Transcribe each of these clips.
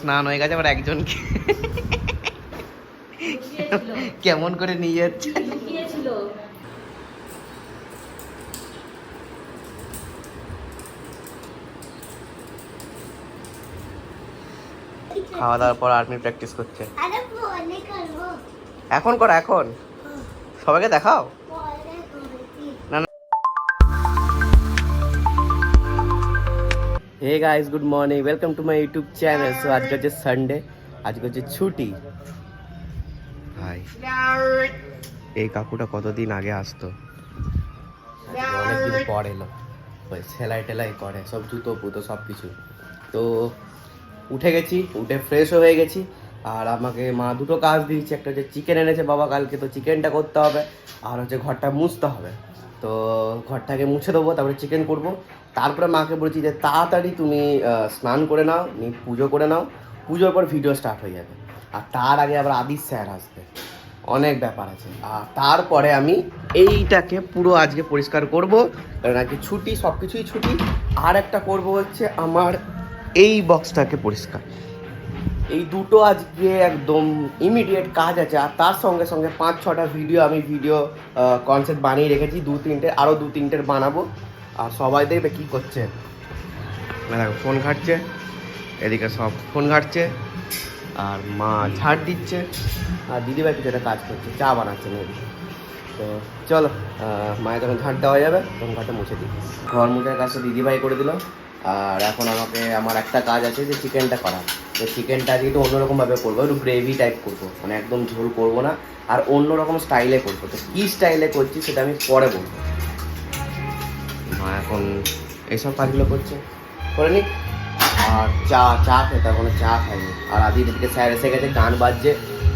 স্নান হয়ে গেছে, আবার একজনকে কেমন করে নিয়ে যাচ্ছে। খাওয়া দাওয়ার পর আর্মি প্র্যাকটিস করছে। এখন কর, এখন সবাইকে দেখাও। না না। Hey guys, good morning, welcome to my YouTube channel. So আজকে হচ্ছে সানডে, আজকে হচ্ছে ছুটি। ভাই এই কাকুটা কতদিন আগে আসতো, অনেকদিন পর এলো। ওই সেলাই টেলাই করে, সব জুতো পুতো সব কিছু। তো উঠে গেছি, উঠে ফ্রেশও হয়ে গেছি। আর আমাকে মা দুটো কাজ দিয়েছে, একটা হচ্ছে চিকেন এনেছে বাবা কালকে, তো চিকেনটা করতে হবে। আর হচ্ছে ঘরটা মুছতে হবে, তো ঘরটাকে মুছে দেবো, তারপরে চিকেন করব। তারপরে মাকে বলেছি যে তাড়াতাড়ি তুমি স্নান করে নাও, পুজো করে নাও, পুজোর পর ভিডিও স্টার্ট হয়ে যাবে। আর তার আগে আবার আদিস স্যার আসবে, অনেক ব্যাপার আছে। আর তারপরে আমি এইটাকে পুরো আজকে পরিষ্কার করব, কারণ আজকে ছুটি, সব কিছুই ছুটি। আর একটা করব হচ্ছে আমার এই বক্সটাকে পরিষ্কার। এই দুটো আজকে একদম ইমিডিয়েট কাজ আছে। আর তার সঙ্গে সঙ্গে 5-6টা ভিডিও আমি কনসেপ্ট বানিয়ে রেখেছি, আরও দু তিনটের বানাবো। আর সবাই দেখবে কী করছে, দেখো ফোন ঘাটছে, এদিকে সব ফোন ঘাটছে, আর মা ঝাড় দিচ্ছে, আর দিদিভাই কিছু একটা কাজ করছে, চা বানাচ্ছে মেয়েদি। তো চলো, মায়ের যখন ঝাড় দেওয়া যাবে তখন ঘরটা মুছে দিই। ঘর মুছার কাজটা দিদিভাই করে দিল। আর এখন আমার একটা কাজ আছে, যে চিকেনটা করা। তো চিকেনটা আজকে একটু অন্যরকমভাবে করবো, একটু গ্রেভি টাইপ করবো, মানে একদম ঝোল করবো না, আর অন্যরকম স্টাইলে করবো। তো কী স্টাইলে করছি সেটা আমি পরে বলবো। মা এখন এইসব কাজগুলো করছে, করে নিক। আর চা খেতে, কোনো চা খাইনি। আর আদির দিকে স্যার এসে গেছে, গান বাজছে।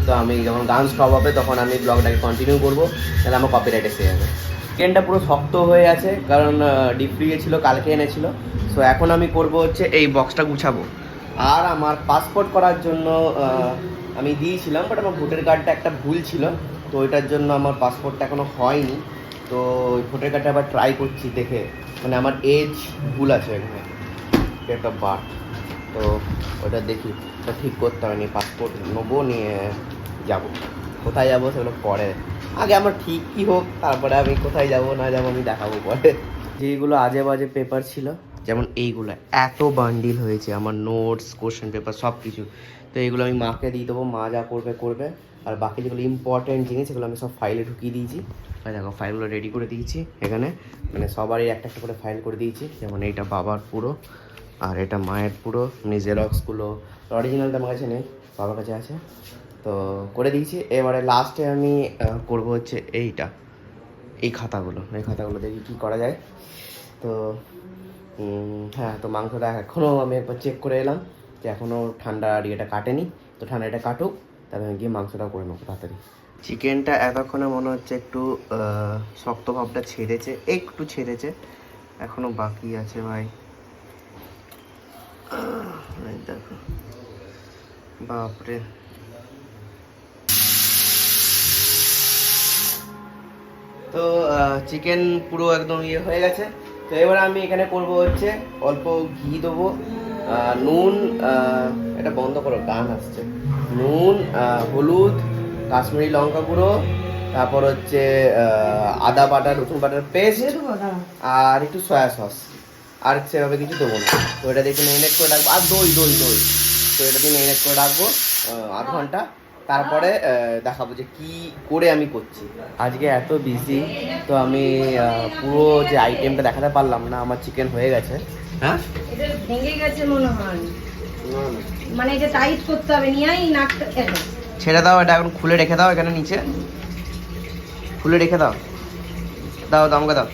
তো আমি যখন গান স্টপ হবে তখন আমি ব্লগটাকে কন্টিনিউ করবো, তাহলে আমার কপিরাইট এসে যাবে। চিকেনটা পুরো শক্ত হয়ে আছে, কারণ ডিপ ফ্রিজে ছিল, কালকে এনেছিল। সো এখন আমি করব হচ্ছে এই বক্সটা গুছাবো। আর আমার পাসপোর্ট করার জন্য আমি দিয়েছিলাম, বাট আমার ভোটার কার্ডটা একটা ভুল ছিল, তো ওইটার জন্য আমার পাসপোর্টটা এখনও হয়নি। তো ওই ভোটার কার্ডটা আবার ট্রাই করছি দেখে, মানে আমার এজ ভুল আছে এখানে, ডেট অফ বার্থ। তো ওটা দেখি, ওটা ঠিক করতে হয়নি। পাসপোর্ট নেবো, নিয়ে যাব। কোথায় যাবো সেগুলো পরে, আগে আমার ঠিক কী হোক, তারপরে আমি কোথায় যাবো না যাবো আমি দেখাবো পরে। যেগুলো আজে বাজে পেপার ছিল, যেমন এইগুলো এত বান্ডিল হয়েছে, আমার নোটস, কোশ্চেন পেপার সব কিছু। তো এইগুলো আমি মাকে দিয়ে দেবো, মা যা করবে। আর বাকি যেগুলো ইম্পর্টেন্ট জিনিস সেগুলো আমি সব ফাইলে ঢুকিয়ে দিয়েছি। আর দেখো ফাইলগুলো রেডি করে দিয়েছি এখানে, মানে সবারই একটা একটা করে ফাইল করে দিয়েছি। যেমন এইটা বাবার পুরো, আর এটা মায়ের পুরো, মানে জেরক্সগুলো। অরিজিনালটা আমার কাছে নেই, বাবার কাছে আছে, তো করে দিয়েছি। এবারে লাস্টে আমি করব হচ্ছে এই খাতাগুলো দেখি কী করা যায়। তো হ্যাঁ, তো মাংসটা এখনও আমি একবার চেক করে এলাম যে এখনও ঠান্ডা ইয়েটা কাটেনি। তো ঠান্ডাটা কাটুক, তারপরে আমি গিয়ে মাংসটা করে নেবো তাড়াতাড়ি। চিকেনটা এতক্ষণে মনে হচ্ছে একটু শক্ত ভাবটা ছেড়েছে, এখনও বাকি আছে ভাই। দেখো বাপরে, তো চিকেন পুরো একদম ইয়ে হয়ে গেছে। তো এবার আমি এখানে করব হচ্ছে অল্প ঘি দেবো, নুন, এটা বন্ধ করো, গান আসছে। নুন, হলুদ, কাশ্মীরি লঙ্কা গুঁড়ো, তারপর হচ্ছে আদা বাটা, রসুন বাটার পেস্ট, আর একটু সয়া সস। আর সেভাবে কিছু দেবো না। তো এটা দেখে মেরিনেট করে রাখবো। আর দই, তো এটা দিয়ে মেরিনেট করে রাখবো আধ ঘন্টা। তারপরে দেখাবো যে কী করে আমি করছি। আজকে এত বিজি, তো আমি পুরো যে আইটেমটা দেখাতে পারলাম না। আমার চিকেন হয়ে গেছে। হ্যাঁ, এটা ভেঙে গেছে মনে হয়, মানে এটা টাইট করতে হবে। নিয়েই নাটটা ছেড়ে দাও, এটা এখন খুলে রেখে দাও, এখানে নিচে খুলে রেখে দাও, আমাকে দাও।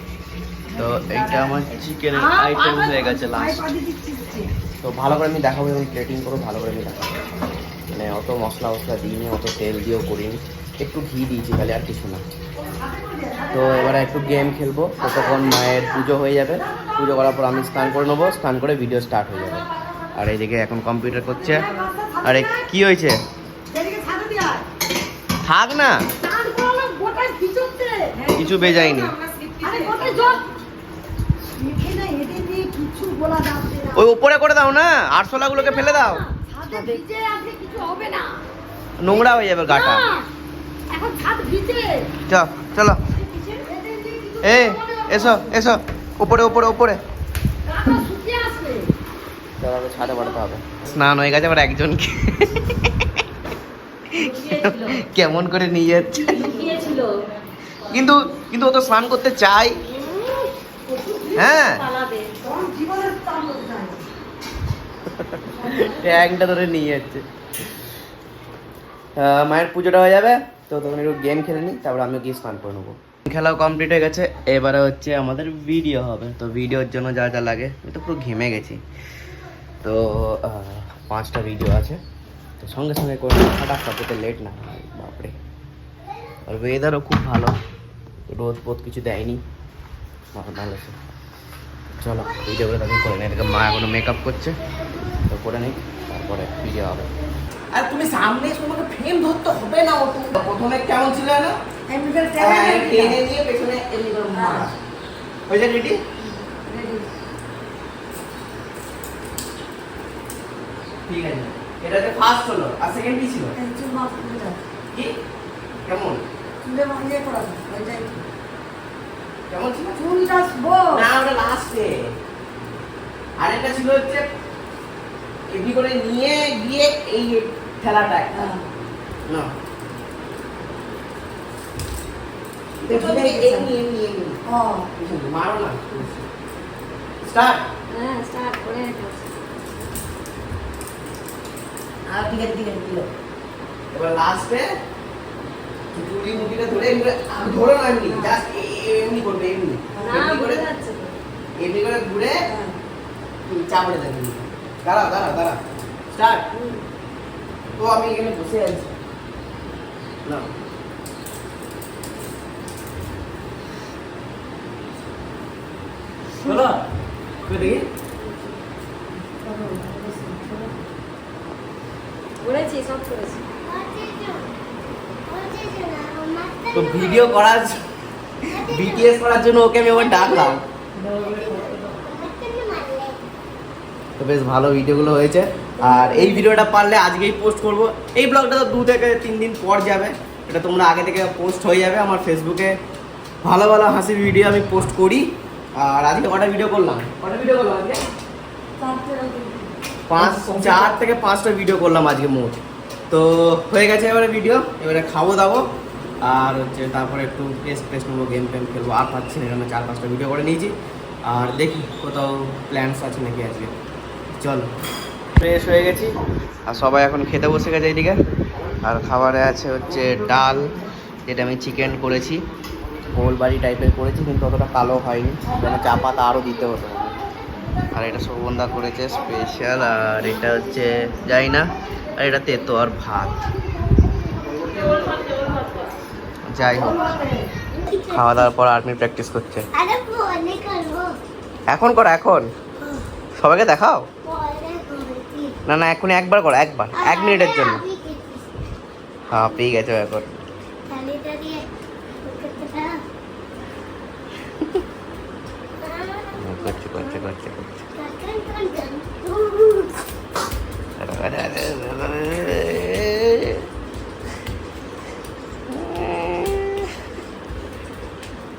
তো এইটা আমার চিকেনের আইটেম হয়ে গেছে লাস্ট। তো ভালো করে আমি দেখাবো, এবং প্লেটিং করবো ভালো করে আমি দেখাবো। মানে অত মশলা দিইনি, অত তেল দিয়েও করিনি, একটু ঘি দিয়েছি খালি, আর কিছু না। তো এবারে একটু গেম খেলবো, ততক্ষণ মায়ের পুজো হয়ে যাবে। পুজো করার পর আমি স্নান করে নেবো, স্নান করে ভিডিও স্টার্ট হয়ে যাবে। আর এইদিকে এখন কম্পিউটার করছে। আরে কি হয়েছে, থাক না, কিছু বেজায়নি। ওই উপরে করে দাও না, আরশোলাগুলোকে ফেলে দাও। ছাদে ভিজে আছে, কিছু হবে না। নোংরা হয়ে যাবে গাটা। না, এখন ছাদ ভিজে। চলো এ এসো এসো, উপরে উপরে উপরে। গাটা শুকিয়ে আসবে। চলো ছাদে বাড়াতে হবে। স্নান হয়ে গেছে, আবার একজনকে কেমন করে নিয়ে যাচ্ছে। শুকিয়েছিল। কিন্তু কিন্তু ও তো স্নান করতে চাই। হ্যাঁ পালাবে। জীবনের তার মধ্যে যায়। ট্যাংটা ধরে নিয়ে যাচ্ছে। মায়ের পুজোটা হয়ে যাবে তো তখন একটু গেম খেলে নিই, তারপর আমিও গিয়ে স্নান করে নেবো। খেলাও কমপ্লিট হয়ে গেছে, এবারে হচ্ছে আমাদের ভিডিও হবে। তো ভিডিওর জন্য যা যা লাগে, আমি তো পুরো ঘেমে গেছি। তো 5টা ভিডিও আছে, তো সঙ্গে সঙ্গে করে ফাটাফাট, যাতে লেট না হয়। বাপরে, আর ওয়েদারও খুব ভালো, রোদ পোদ কিছু দেয়নি, ভালো আছে। চলো ভিডিওগুলো তাকে করে নেই। এদিকে মা এখনো মেকআপ করছে, তো করে নিই, তারপরে ভিডিও হবে। আর তুমি সামনে এসে তোমাকে ফ্রেম ধরতে হবে না। ও প্রথমে কেমন ছিল না, টেনে নিয়ে পেছনে এমনি করে মারা। হয়ে যায় রেডি? ঠিক আছে, এটাতে ফার্স্ট হলো, আর সেকেন্ড কি ছিল? কি কেমন কেমন ছিল? না ওটা লাস্টে। আরেকটা ছিল হচ্ছে এমনি করে নিয়ে গিয়ে এই খেলাটা না, মারো না। স্টার্ট। হ্যাঁ, স্টার্ট করে আর ঠিক আছে এবার লাস্টে চুড়ি মুটিটা ধরে আমি ধরে না, এমনি জাস্ট এমনি করবে, এমনি না, ঘুরে যাচ্ছে তো। এমনি করে ঘুরে চাপড়ে দেবে। দাঁড়া স্টার্ট। তো আমি এখানে বসে আছি না, বলো দেখি। করেছি, সব করেছি। তো ভিডিও করার বিটিএস করার জন্য ওকে আমি আবার ডাকলাম। তো বেশ ভালো ভিডিওগুলো হয়েছে, আর এই ভিডিওটা পারলে আজকেই পোস্ট করব। এই ব্লগটা তো 2 থেকে 3 দিন পর যাবে, এটা তোমরা আগে থেকে পোস্ট হয়ে যাবে। আমার ফেসবুকে ভালো ভালো হাসির ভিডিও আমি পোস্ট করি। আর আজকে কটা ভিডিও করলাম আজকে? 4 থেকে 5টা ভিডিও করলাম আজকে মোট। তো হয়ে গেছে এবারে ভিডিও, এবারে খাবো দাবো, আর হচ্ছে তারপরে একটু টেস্ট নেবো, গেম টেম খেলবো। আর পাচ্ছি না, এখানে 4-5টা ভিডিও করে নিয়েছি। আর দেখি কোথাও প্ল্যানস আছে নাকি আজকে। চলো, ফ্রেশ হয়ে গেছি, আর সবাই এখন খেতে বসে গেছে এইদিকে। আর খাবারে আছে হচ্ছে ডাল, যেটা আমি চিকেন করেছি, গোলবাড়ি টাইপের করেছি, কিন্তু অতটা কালো হয়নি, যেন চা পাতা আরও দিতে হতো। আর এটা শোভনদা করেছে স্পেশাল, আর এটা হচ্ছে যাই না, আর এটা তেতো আর ভাত। যাই হোক, খাওয়া দাওয়ার পর আর্মি প্র্যাকটিস করছে। এখন কর, এখন সবাইকে দেখাও না, না এখনই একবার করো, একবার 1 মিনিটের জন্য। হ্যাঁ পেয়ে গেছে এখন। করছে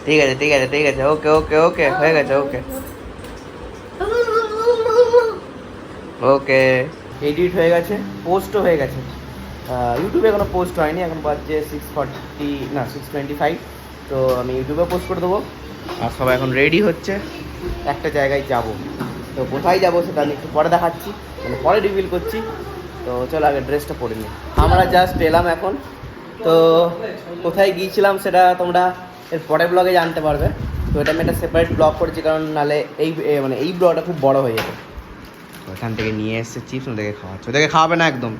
ঠিক আছে, ওকে হয়ে গেছে, ওকে এডিট হয়ে গেছে, পোস্টও হয়ে গেছে। ইউটিউবে এখনো পোস্ট হয়নি, এখন বাজছে 6:25। তো আমি ইউটিউবে পোস্ট করে দেবো। আর সবাই এখন রেডি হচ্ছে, একটা জায়গায় যাব। তো কোথায় যাবো সেটা আমি একটু পরে দেখাচ্ছি, মানে পরে রিভিল করছি। তো চলো আগে ড্রেসটা পরে নিই। আমরা জাস্ট এলাম এখন। তো কোথায় গিয়েছিলাম সেটা তোমরা এর পরের ব্লগে জানতে পারবে। তো এটা আমি একটা সেপারেট ব্লগ করেছি, কারণ নাহলে এই ব্লগটা খুব বড় হয়ে যাবে। তো এখান থেকে নিয়ে এসছে চিপস, ওদেরকে খাওয়াচ্ছে, ওদেরকে খাওয়াবে না একদম।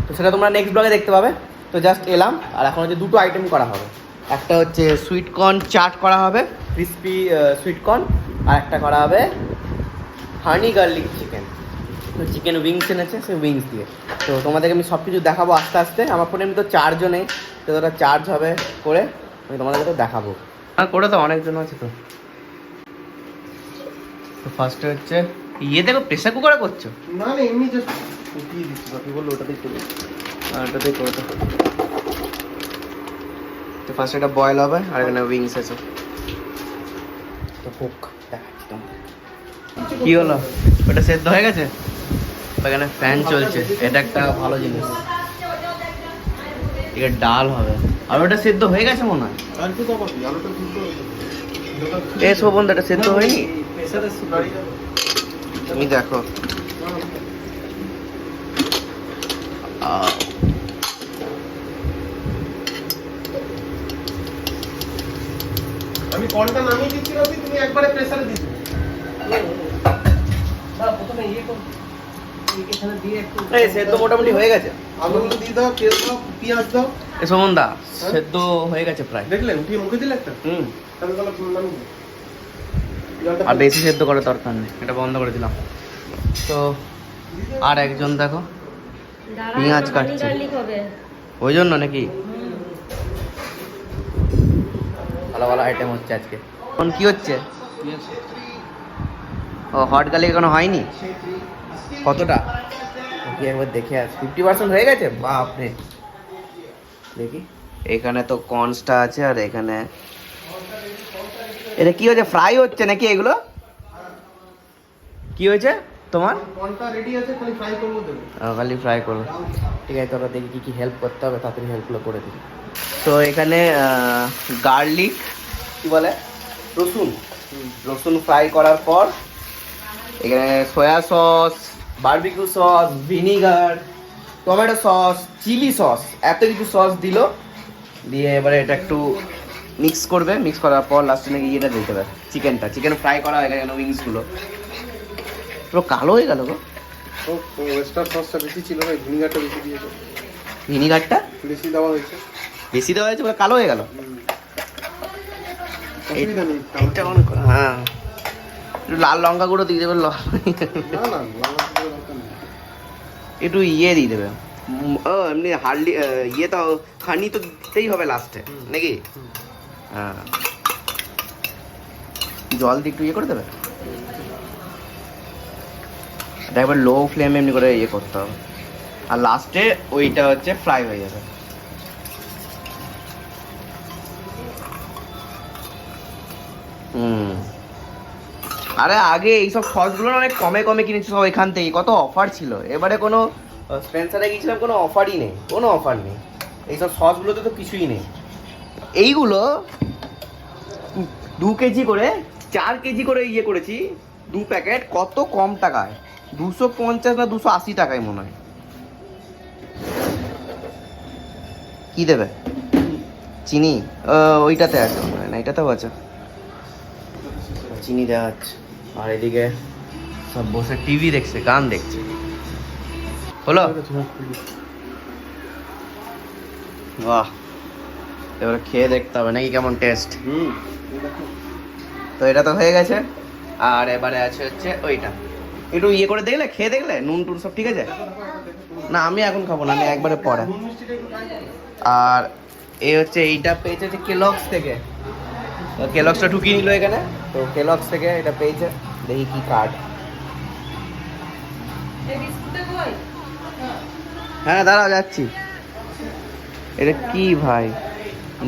তো সেটা তোমরা নেক্সট ব্লগে দেখতে পাবে। তো জাস্ট এলাম, আর এখন হচ্ছে 2টো আইটেম করা হবে। একটা হচ্ছে সুইট কর্ন চাট করা হবে, ক্রিস্পি সুইট কর্ন, আর একটা করা হবে হানি গার্লিক চিকেন। তো চিকেন উইংস এনেছে, সেই উইংস দিয়ে। তো তোমাদেরকে আমি সব কিছু দেখাবো আস্তে আস্তে। আমার ফোনে এমনি তো চার্জও নেই, তো ওটা চার্জ হবে করে আমি তোমাদেরকে তো দেখাবো। হ্যাঁ করে তো অনেকজন আছে। তো ফার্স্টে হচ্ছে দেখো প্রেসার কুকারে করছো না, এমনি উঠিয়ে দিচ্ছি, বাকি বললো ওটাতেই করবো, আর ওটাতেই করতে হবে। তো ফার্স্ট এটা বয়েল হবে, আর এখানে উইংস আছে। তো হোক, দেখাচ্ছি তোমাদের। কি হলো, ওটা সেদ্ধ হয়ে গেছে? এখানে ফ্যান চলছে, এটা একটা ভালো জিনিস। এটা ডাল হবে, আর ওটা সেদ্ধ হয়ে গেছে মনে হয়। এসো বন্ধু, এটা সেদ্ধ হয়নি। তুমি দেখো, আমি কলটা নামিয়ে দিচ্ছি রবি, তুমি একবারে প্রেসারে দিচ্ছি। এই সেদ্ধ মোটামুটি হয়ে গেছে। আলুগুলো দিয়ে দাও, তেল দাও, পেঁয়াজ দাও। এ সুমনদা, সেদ্ধ হয়ে গেছে প্রায়। দেখলে উঠিয়ে মুখে দিলে একটা, হুম, তাহলে নামিয়ে দাও। আর বেশি সেদ্ধ করার দরকার নেই, এটা বন্ধ করে দিলাম। তো আর একজন দেখো পেঁয়াজ কাটছে, ওই জন্য নাকি ভালো ভালো আইটেম হচ্ছে আজকে। এখন কি হচ্ছে? ও হট গার্লিক এখনো হয়নি। কতটা কি একবার দেখে আস, 50% হয়ে গেছে। বাপরে, দেখি এখানে তো কর্নসটা আছে, আর এখানে এটা কি হচ্ছে, ফ্রাই হচ্ছে নাকি? এগুলো কি হয়েছে তোমার? কলটা রেডি আছে, খালি ফ্রাই করবো দেবো। খালি ফ্রাই করো, ঠিক আছে। তোরা দেখি কি কি হেল্প করতে হবে, তাড়াতাড়ি হেল্পগুলো করে দিই। তো এখানে গার্লিক, কি বলে, রসুন, রসুন ফ্রাই করার পর এখানে soya sauce, barbecue sauce, vinegar, tomato sauce, chilli sauce, এত কিছু সস দিল। দিয়ে এবারে এটা একটু মিক্স করবে, মিক্স করার পর লাস্টে নাকি এটা দিতে হবে, চিকেন ফ্রাই করা হয়ে গেছে, উইংসগুলো পুরো কালো হয়ে গেল গো। ওয়েস্টার সসটা বেশি ছিল না, ভিনিগারটা বেশি দিয়েছে। ভিনিগারটা বেশি দেওয়া হয়েছে, বেশি দেওয়া হয়েছে, পুরো কালো হয়ে গেল। অসুবিধা নেই। এটা মনে করো, হ্যাঁ একটু লাল লঙ্কা গুঁড়ো দিয়ে দেবে, না না, লঙ্কা গুঁড়ো দরকার নেই। একটু ইয়ে দিয়ে দেবে, ও এমনি হার্ডলি ইয়ে তো হানি তো দিতেই হবে লাস্টে নাকি? হ্যাঁ, জল দিয়ে একটু ইয়ে করে দেবে। এটা একবার লো ফ্লেমে এমনি করে ইয়ে করতে হবে, আর লাস্টে ওইটা হচ্ছে ফ্রাই হয়ে যাবে। আরে আগে এইসব সসগুলো অনেক কমে কমে কিনেছি সব এখান থেকে, কত অফার ছিল। এবারে কোনো স্পেন্সারে গিয়েছিলাম, কোনো অফারই নেই, কোনো অফার নেই। এইসব সসগুলোতে তো কিছুই নেই। এইগুলো 2 কেজি করে 4 কেজি করে ইয়ে করেছি, 2 প্যাকেট, কত কম টাকায়, 250 না 280 টাকায় মনে হয়। কি দেবে? চিনি ওইটাতে আছে মনে হয়, না এটাতেও আছে, চিনি দেওয়া আছে। আর এদিকে সব বসে টিভি দেখছে, গান দেখছে। হলো, বাহ, এবারে খেয়ে দেখতে হবে নাকি কেমন টেস্ট। তো এটা তো হয়ে গেছে, আর এবারে আছে হচ্ছে ওইটা, একটু ইয়ে করে দেখলে, খেয়ে দেখলে নুন টুন সব ঠিক আছে? না আমি এখন খাবো না, আমি একবারে পরে। আর এই হচ্ছে এইটা পেয়েছে যে কেলগস থেকে, কেলগসটা ঢুকিয়ে নিল এখানে। তো কেলগস থেকে এটা পেয়েছে, দেখি কি কার্ড। হ্যাঁ দাঁড়াও যাচ্ছি। এটা কি ভাই,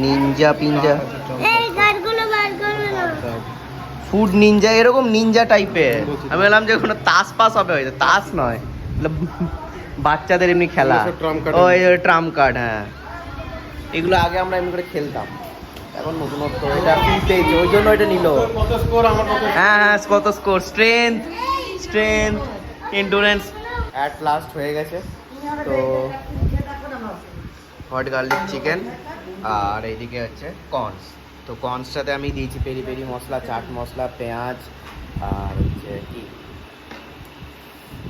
নিনজা পিঞ্জা, ফুড নিনজা, এরকম নিনজা টাইপের। আমি বললাম যে কোনো তাস পাস হবে, হয়তো তাস নয়, বাচ্চাদের এমনি খেলা, ওই ট্রাম্প কার্ড। হ্যাঁ, এগুলো আগে আমরা এমনি করে খেলতাম, এখন নতুনত্ব এটা পেয়েছে, ওই জন্য এটা নিল। হ্যাঁ হ্যাঁ, কত score, strength, endurance at last হয়ে গেছে। তো হট গার্লিক চিকেন, আর এইদিকে হচ্ছে কর্নস। তো কর্নসটাতে আমি দিয়েছি পেরি পেরি মশলা, চাট মশলা, পেঁয়াজ, আর হচ্ছে কি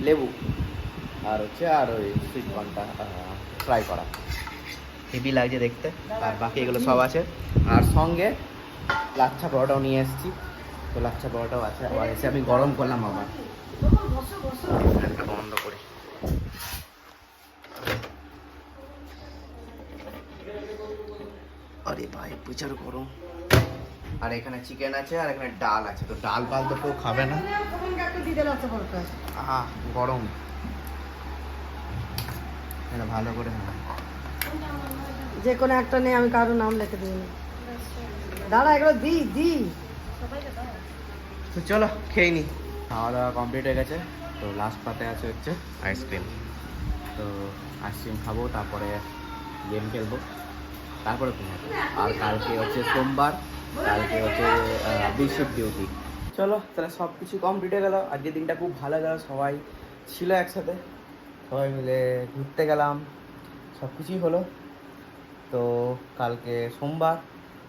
লেবু, আর হচ্ছে আর ওই সুইট কর্নটা ফ্রাই করা। হেভি লাগছে দেখতে। আর বাকি এগুলো সব আছে, আর সঙ্গে লাচ্ছা পরোটাও নিয়ে এসেছি। তো লাচ্ছা পরোটাও আছে, আবার এসে আমি গরম করলাম আবার। ফ্যানটা বন্ধ করি। আরে ভাই প্রচুর গরম। আর এখানে চিকেন আছে, আর এখানে ডাল আছে। তো ডাল তো কেউ খাবে না, গরম। এটা ভালো করে হ্যাঁ। যে কোনো একটা নেই, আমি কারোর নাম লিখে দিই না। দাঁড়া এগুলো দি তো চলো খেয়ে নি। খাওয়া দাওয়া কমপ্লিট হয়ে গেছে। তো লাস্ট পাতে আছে হচ্ছে আইসক্রিম। তো আইসক্রিম খাবো, তারপরে গেম খেলবো, তারপরে ঘুমাবো। আর কালকে হচ্ছে সোমবার, কালকে হচ্ছে বিশিপ ডিউটি। চলো তাহলে সব কিছু কমপ্লিট হয়ে গেলো। আজকের দিনটা খুব ভালো গেল, সবাই ছিল একসাথে, সবাই মিলে ঘুরতে গেলাম, সব কিছুই হলো। তো কালকে সোমবার,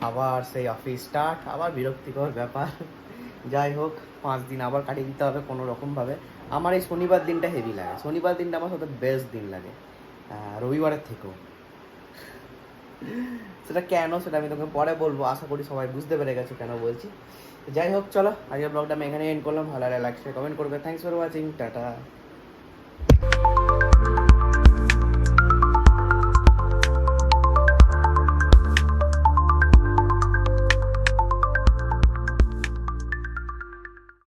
আবার সেই অফিস স্টার্ট, আবার বিরক্তিকর ব্যাপার। যাই হোক 5 দিন আবার কাটিয়ে দিতে হবে কোনো রকমভাবে। আমার এই শনিবার দিনটা হেভি লাগে, শনিবার দিনটা আমার সাথে বেস্ট দিন লাগে রবিবারের থেকেও। সেটা কেন সেটা আমি তোকে পরে বলবো, আশা করি সবাই বুঝতে পেরে গেছো কেন বলছি। যাই হোক চলো আজকের ব্লগটা আমি এখানে এন্ড করলাম। ভালো লাগে লাইক শেয়ার কমেন্ট করবে। Thanks for watching, tata.